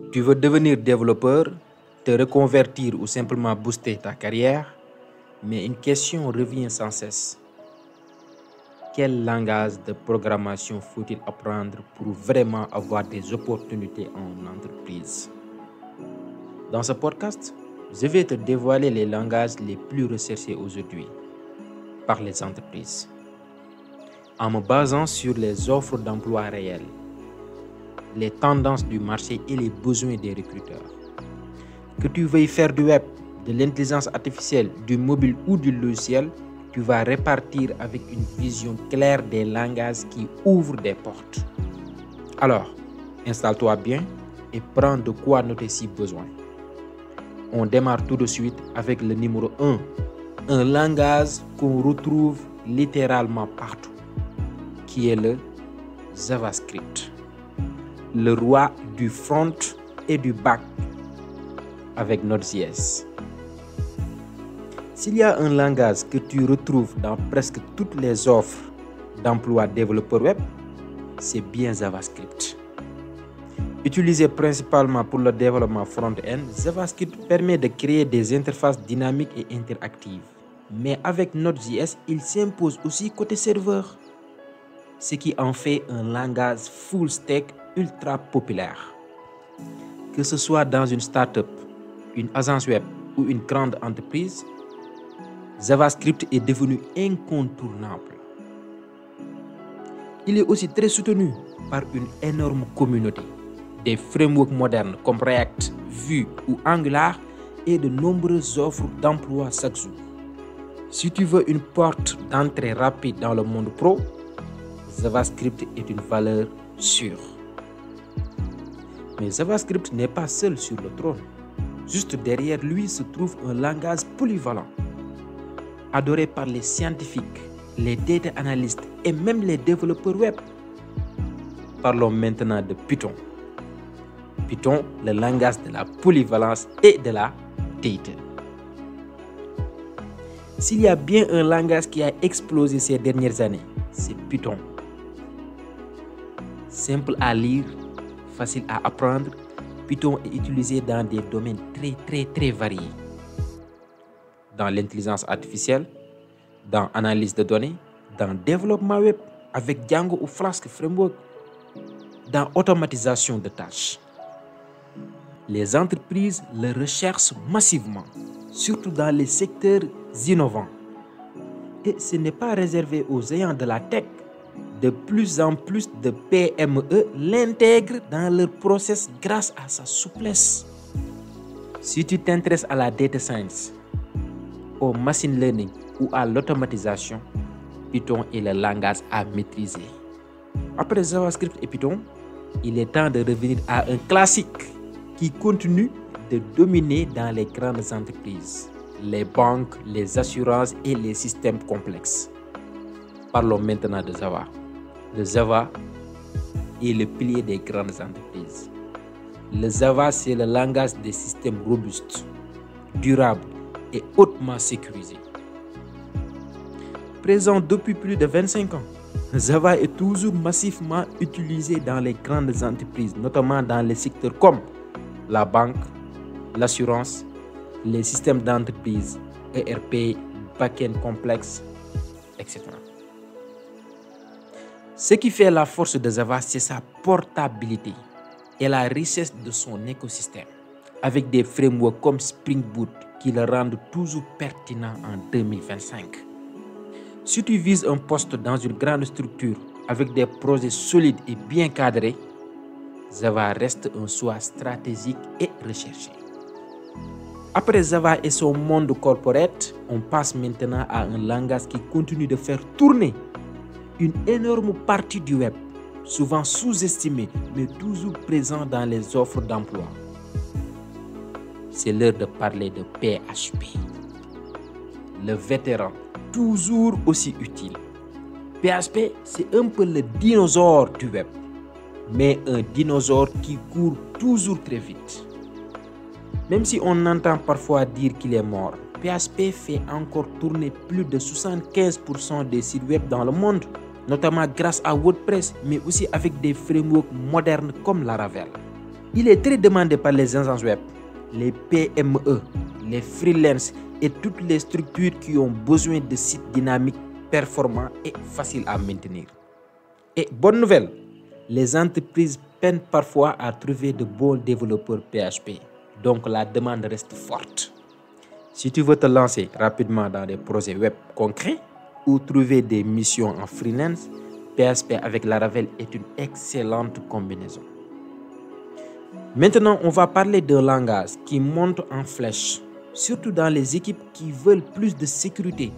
Tu veux devenir développeur, te reconvertir ou simplement booster ta carrière, mais une question revient sans cesse. Quel langage de programmation faut-il apprendre pour vraiment avoir des opportunités en entreprise? Dans ce podcast, je vais te dévoiler les langages les plus recherchés aujourd'hui par les entreprises, en me basant sur les offres d'emploi réelles, les tendances du marché et les besoins des recruteurs. Que tu veuilles faire du web, de l'intelligence artificielle, du mobile ou du logiciel, tu vas repartir avec une vision claire des langages qui ouvrent des portes. Alors, installe-toi bien et prends de quoi noter si besoin. On démarre tout de suite avec le numéro 1, un langage qu'on retrouve littéralement partout, qui est le JavaScript, le roi du front et du back avec Node.js. S'il y a un langage que tu retrouves dans presque toutes les offres d'emploi développeur web, c'est bien JavaScript. Utilisé principalement pour le développement front-end, JavaScript permet de créer des interfaces dynamiques et interactives. Mais avec Node.js, il s'impose aussi côté serveur, ce qui en fait un langage full stack ultra populaire. Que ce soit dans une startup, une agence web ou une grande entreprise, JavaScript est devenu incontournable. Il est aussi très soutenu par une énorme communauté, des frameworks modernes comme React, Vue ou Angular et de nombreuses offres d'emploi chaque jour. Si tu veux une porte d'entrée rapide dans le monde pro, JavaScript est une valeur sûre. Mais JavaScript n'est pas seul sur le trône. Juste derrière lui se trouve un langage polyvalent, adoré par les scientifiques, les data analystes et même les développeurs web. Parlons maintenant de Python. Python, le langage de la polyvalence et de la data. S'il y a bien un langage qui a explosé ces dernières années, c'est Python. Simple à lire, facile à apprendre, Python est utilisé dans des domaines très variés. Dans l'intelligence artificielle, dans l'analyse de données, dans le développement web avec Django ou Flask Framework, dans l'automatisation de tâches. Les entreprises le recherchent massivement, surtout dans les secteurs innovants. Et ce n'est pas réservé aux géants de la tech. De plus en plus de PME l'intègrent dans leur process grâce à sa souplesse. Si tu t'intéresses à la data science, au machine learning ou à l'automatisation, Python est le langage à maîtriser. Après JavaScript et Python, il est temps de revenir à un classique qui continue de dominer dans les grandes entreprises, les banques, les assurances et les systèmes complexes. Parlons maintenant de Java. Le Java est le pilier des grandes entreprises. Le Java, c'est le langage des systèmes robustes, durables et hautement sécurisés. Présent depuis plus de 25 ans, Java est toujours massivement utilisé dans les grandes entreprises, notamment dans les secteurs comme la banque, l'assurance, les systèmes d'entreprise, ERP, back-end complexe, etc. Ce qui fait la force de Java, c'est sa portabilité et la richesse de son écosystème, avec des frameworks comme Spring Boot qui le rendent toujours pertinent en 2025. Si tu vises un poste dans une grande structure avec des projets solides et bien cadrés, Java reste un choix stratégique et recherché. Après Java et son monde corporate, on passe maintenant à un langage qui continue de faire tourner une énorme partie du web, souvent sous-estimé, mais toujours présent dans les offres d'emploi. C'est l'heure de parler de PHP. Le vétéran, toujours aussi utile. PHP, c'est un peu le dinosaure du web, mais un dinosaure qui court toujours très vite. Même si on entend parfois dire qu'il est mort, PHP fait encore tourner plus de 75% des sites web dans le monde, notamment grâce à WordPress, mais aussi avec des frameworks modernes comme Laravel. Il est très demandé par les agences web, les PME, les freelances et toutes les structures qui ont besoin de sites dynamiques, performants et faciles à maintenir. Et bonne nouvelle, les entreprises peinent parfois à trouver de bons développeurs PHP, donc la demande reste forte. Si tu veux te lancer rapidement dans des projets web concrets ou trouver des missions en freelance, PHP avec Laravel est une excellente combinaison. Maintenant, on va parler d'un langage qui monte en flèche, surtout dans les équipes qui veulent plus de sécurité,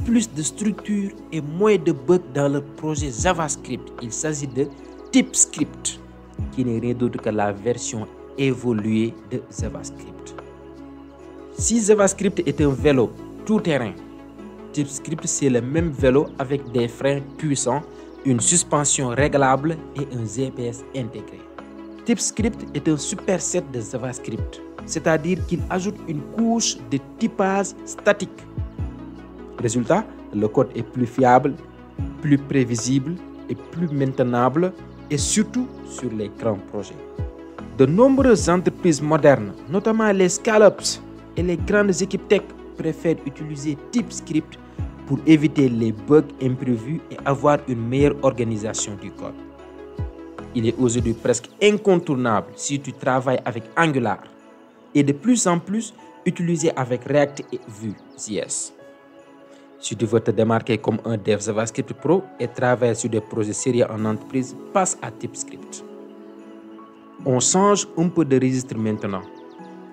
plus de structure et moins de bugs dans leur projet JavaScript. Il s'agit de TypeScript, qui n'est rien d'autre que la version évoluée de JavaScript. Si JavaScript est un vélo tout-terrain, TypeScript c'est le même vélo avec des freins puissants, une suspension réglable et un GPS intégré. TypeScript est un superset de JavaScript, c'est-à-dire qu'il ajoute une couche de typage statique. Résultat, le code est plus fiable, plus prévisible et plus maintenable et surtout sur les grands projets. De nombreuses entreprises modernes, notamment les scale-ups et les grandes équipes tech, préfèrent utiliser TypeScript pour éviter les bugs imprévus et avoir une meilleure organisation du code. Il est aujourd'hui presque incontournable si tu travailles avec Angular et de plus en plus utilisé avec React et Vue.js. Si tu veux te démarquer comme un dev JavaScript Pro et travailler sur des projets sérieux en entreprise, passe à TypeScript. On change un peu de registre maintenant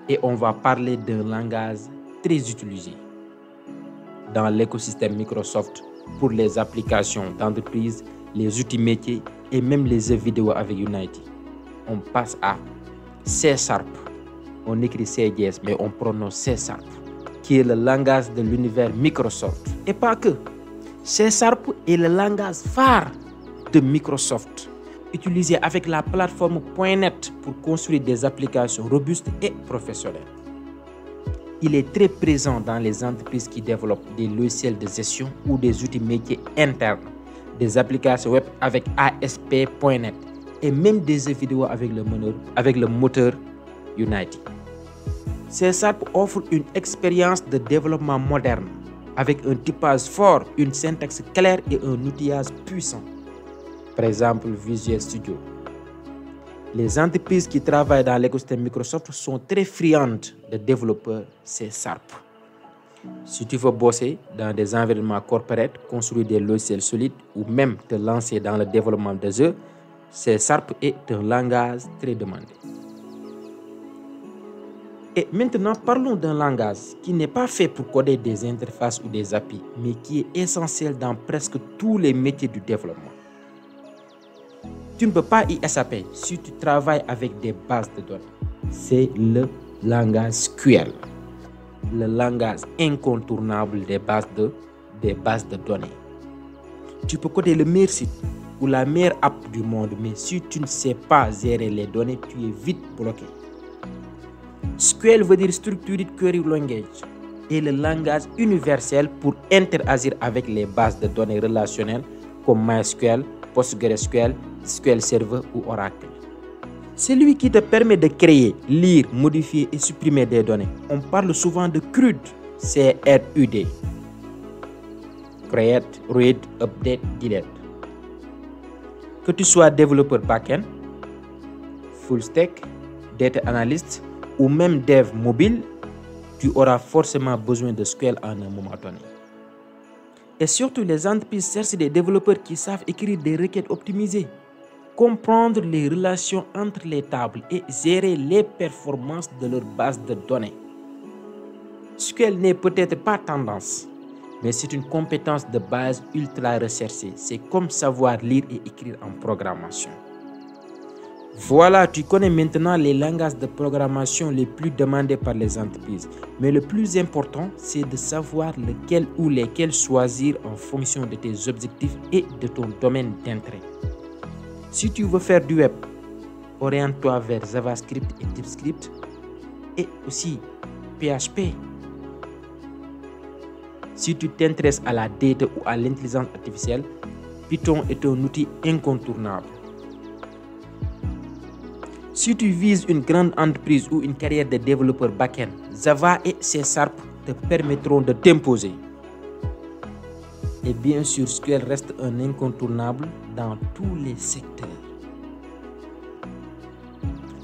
et on va parler d'un langage très utilisé dans l'écosystème Microsoft pour les applications d'entreprise, les outils métiers et même les jeux vidéo avec Unity. On passe à C#. On écrit CJS mais on prononce C#, qui est le langage de l'univers Microsoft. Et pas que. C# est le langage phare de Microsoft, utilisé avec la plateforme .NET pour construire des applications robustes et professionnelles. Il est très présent dans les entreprises qui développent des logiciels de gestion ou des outils métiers internes, des applications web avec ASP.NET et même des jeux vidéo avec le moteur Unity. C# offre une expérience de développement moderne avec un typage fort, une syntaxe claire et un outillage puissant. Par exemple, Visual Studio. Les entreprises qui travaillent dans l'écosystème Microsoft sont très friandes de développeurs C#. Si tu veux bosser dans des environnements corporate, construire des logiciels solides ou même te lancer dans le développement de jeux, C# est un langage très demandé. Et maintenant, parlons d'un langage qui n'est pas fait pour coder des interfaces ou des API, mais qui est essentiel dans presque tous les métiers du développement. Tu ne peux pas y échapper si tu travailles avec des bases de données. C'est le langage SQL, le langage incontournable des bases de données. Tu peux coder le meilleur site ou la meilleure app du monde, mais si tu ne sais pas gérer les données, tu es vite bloqué. SQL veut dire Structured Query Language et le langage universel pour interagir avec les bases de données relationnelles comme MySQL, PostgreSQL, SQL Server ou Oracle. C'est lui qui te permet de créer, lire, modifier et supprimer des données. On parle souvent de CRUD, C-R-U-D. Create, Read, Update, Delete. Que tu sois développeur back-end, full stack, data analyst ou même dev mobile, tu auras forcément besoin de SQL à un moment donné. Et surtout, les entreprises cherchent des développeurs qui savent écrire des requêtes optimisées, comprendre les relations entre les tables et gérer les performances de leur base de données. SQL n'est peut-être pas tendance, mais c'est une compétence de base ultra recherchée. C'est comme savoir lire et écrire en programmation. Voilà, tu connais maintenant les langages de programmation les plus demandés par les entreprises. Mais le plus important, c'est de savoir lequel ou lesquels choisir en fonction de tes objectifs et de ton domaine d'intérêt. Si tu veux faire du web, oriente-toi vers JavaScript et TypeScript et aussi PHP. Si tu t'intéresses à la data ou à l'intelligence artificielle, Python est un outil incontournable. Si tu vises une grande entreprise ou une carrière de développeur back-end, Java et C# te permettront de t'imposer. Et bien sûr, SQL reste un incontournable dans tous les secteurs.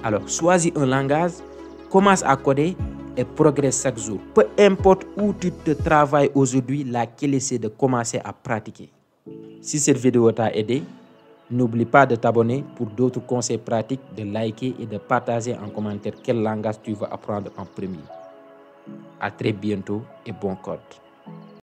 Alors, choisis un langage, commence à coder et progresse chaque jour. Peu importe où tu te travailles aujourd'hui, la clé c'est de commencer à pratiquer. Si cette vidéo t'a aidé, n'oublie pas de t'abonner pour d'autres conseils pratiques, de liker et de partager en commentaire quel langage tu veux apprendre en premier. À très bientôt et bon code.